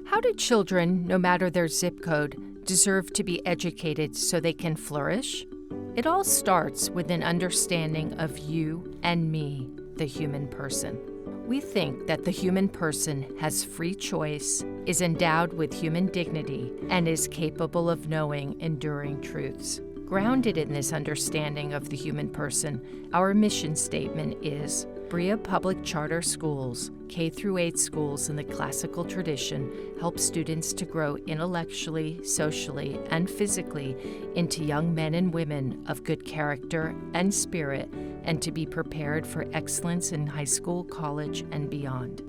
How do children, no matter their zip code, deserve to be educated so they can flourish? It all starts with an understanding of you and me, the human person. We think that the human person has free choice, is endowed with human dignity, and is capable of knowing enduring truths. Grounded in this understanding of the human person, our mission statement is Brilla Public Charter Schools, K-8 schools in the classical tradition, help students to grow intellectually, socially, and physically into young men and women of good character and spirit, and to be prepared for excellence in high school, college, and beyond.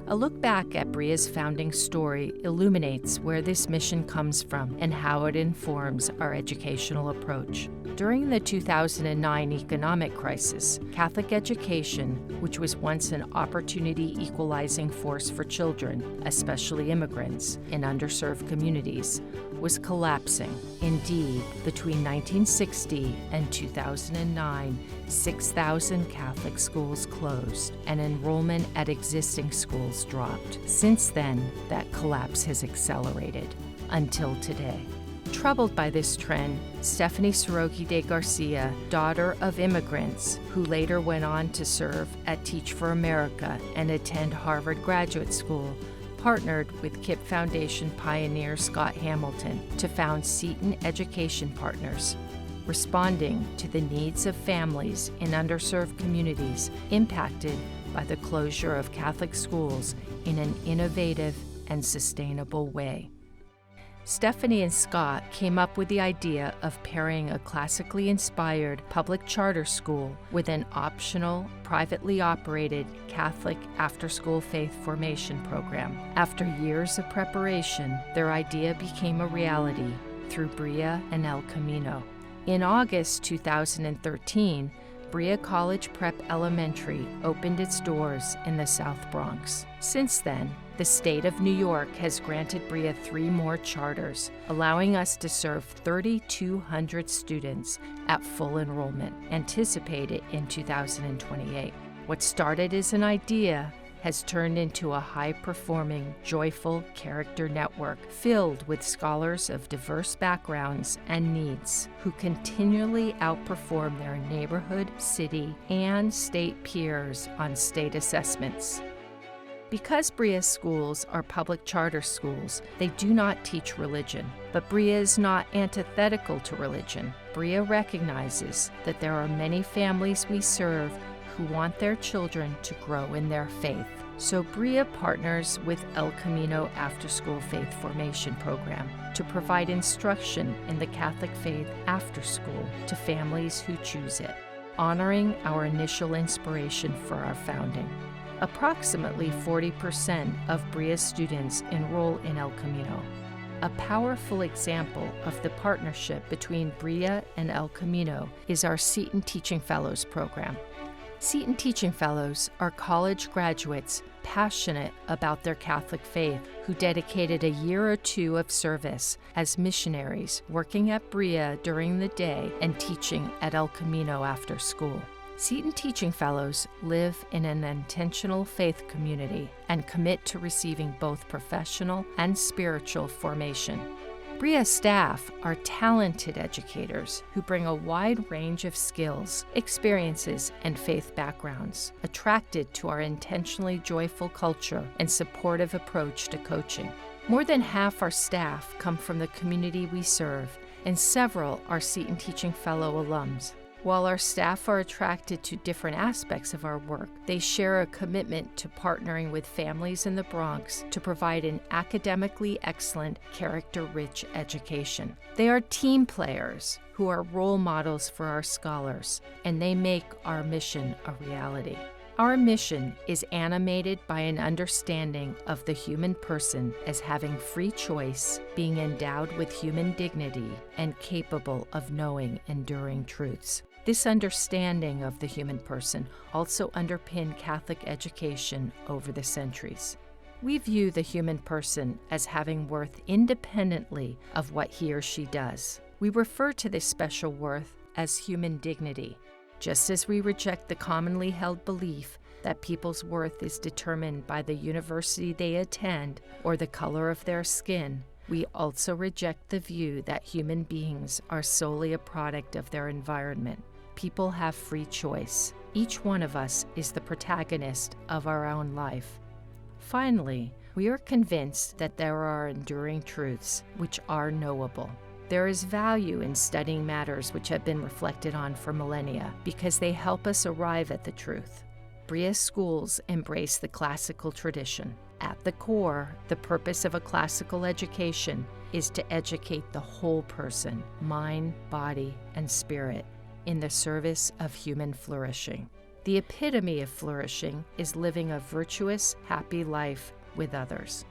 A look back at Brilla's founding story illuminates where this mission comes from and how it informs our educational approach. During the 2009 economic crisis, Catholic education, which was once an opportunity equalizing force for children, especially immigrants, in underserved communities, was collapsing. Indeed, between 1960 and 2009, 6,000 Catholic schools closed and enrollment at existing schools dropped. Since then, that collapse has accelerated until today. Troubled by this trend, Stephanie Soroki de Garcia, daughter of immigrants who later went on to serve at Teach for America and attend Harvard Graduate School, partnered with KIPP Foundation pioneer Scott Hamilton to found SETON Education Partners, responding to the needs of families in underserved communities impacted by the closure of Catholic schools in an innovative and sustainable way. Stephanie and Scott came up with the idea of pairing a classically inspired public charter school with an optional, privately operated Catholic after-school faith formation program. After years of preparation, their idea became a reality through Brilla and El Camino. In August 2013, Brilla College Prep Elementary opened its doors in the South Bronx. Since then, the state of New York has granted Brilla 3 more charters, allowing us to serve 3,200 students at full enrollment, anticipated in 2028. What started as an idea has turned into a high-performing, joyful character network filled with scholars of diverse backgrounds and needs who continually outperform their neighborhood, city, and state peers on state assessments. Because Brilla schools are public charter schools, they do not teach religion. But Brilla is not antithetical to religion. Brilla recognizes that there are many families we serve who want their children to grow in their faith. So Brilla partners with El Camino After School Faith Formation Program to provide instruction in the Catholic faith after school to families who choose it, honoring our initial inspiration for our founding. Approximately 40% of Brilla students enroll in El Camino. A powerful example of the partnership between Brilla and El Camino is our SETON Teaching Fellows program. SETON Teaching Fellows are college graduates passionate about their Catholic faith who dedicated a year or 2 of service as missionaries working at Brilla during the day and teaching at El Camino after school. SETON Teaching Fellows live in an intentional faith community and commit to receiving both professional and spiritual formation. Brilla staff are talented educators who bring a wide range of skills, experiences, and faith backgrounds, attracted to our intentionally joyful culture and supportive approach to coaching. More than half our staff come from the community we serve, and several are SETON Teaching Fellow alums. While our staff are attracted to different aspects of our work, they share a commitment to partnering with families in the Bronx to provide an academically excellent, character-rich education. They are team players who are role models for our scholars, and they make our mission a reality. Our mission is animated by an understanding of the human person as having free choice, being endowed with human dignity, and capable of knowing enduring truths. This understanding of the human person also underpinned Catholic education over the centuries. We view the human person as having worth independently of what he or she does. We refer to this special worth as human dignity. Just as we reject the commonly held belief that people's worth is determined by the university they attend or the color of their skin, we also reject the view that human beings are solely a product of their environment. People have free choice. Each one of us is the protagonist of our own life. Finally, we are convinced that there are enduring truths which are knowable. There is value in studying matters which have been reflected on for millennia because they help us arrive at the truth. Brilla schools embrace the classical tradition. At the core, the purpose of a classical education is to educate the whole person, mind, body, and spirit, in the service of human flourishing. The epitome of flourishing is living a virtuous, happy life with others.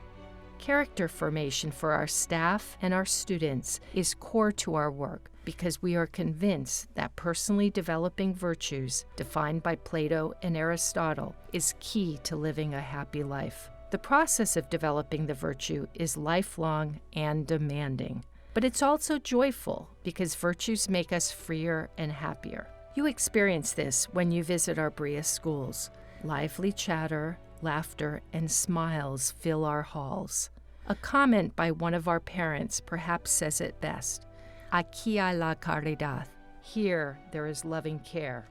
Character formation for our staff and our students is core to our work because we are convinced that personally developing virtues, defined by Plato and Aristotle, is key to living a happy life. The process of developing the virtue is lifelong and demanding, but it's also joyful because virtues make us freer and happier. You experience this when you visit our Brilla schools. Lively chatter, laughter, and smiles fill our halls. A comment by one of our parents perhaps says it best. Aquí hay la caridad. Here there is loving care.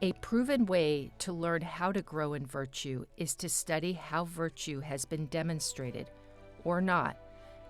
A proven way to learn how to grow in virtue is to study how virtue has been demonstrated, or not,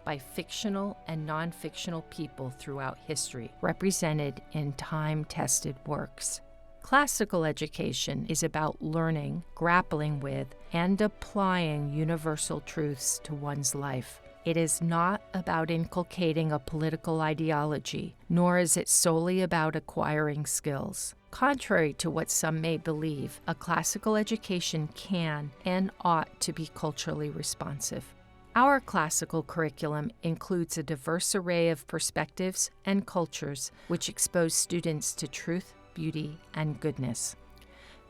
by fictional and non-fictional people throughout history, represented in time-tested works. Classical education is about learning, grappling with, and applying universal truths to one's life. It is not about inculcating a political ideology, nor is it solely about acquiring skills. Contrary to what some may believe, a classical education can and ought to be culturally responsive. Our classical curriculum includes a diverse array of perspectives and cultures which expose students to truth, beauty, and goodness.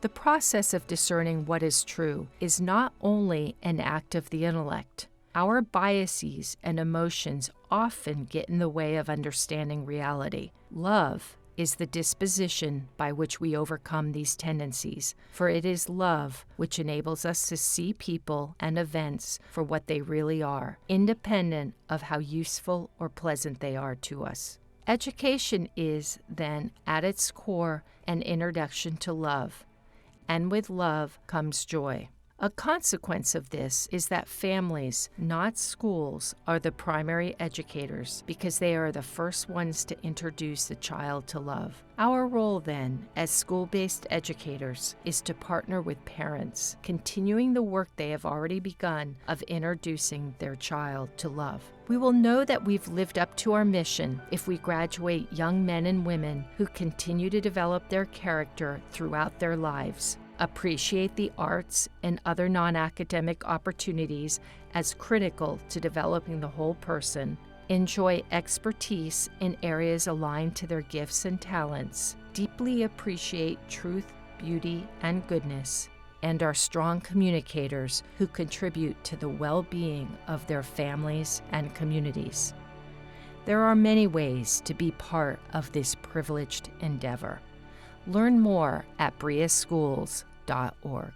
The process of discerning what is true is not only an act of the intellect. Our biases and emotions often get in the way of understanding reality. Love is the disposition by which we overcome these tendencies, for it is love which enables us to see people and events for what they really are, independent of how useful or pleasant they are to us. Education is, then, at its core, an introduction to love, and with love comes joy. A consequence of this is that families, not schools, are the primary educators because they are the first ones to introduce the child to love. Our role, then, as school-based educators, is to partner with parents, continuing the work they have already begun of introducing their child to love. We will know that we've lived up to our mission if we graduate young men and women who continue to develop their character throughout their lives, appreciate the arts and other non-academic opportunities as critical to developing the whole person, enjoy expertise in areas aligned to their gifts and talents, deeply appreciate truth, beauty, and goodness, and are strong communicators who contribute to the well-being of their families and communities. There are many ways to be part of this privileged endeavor. Learn more at brillaschools.org.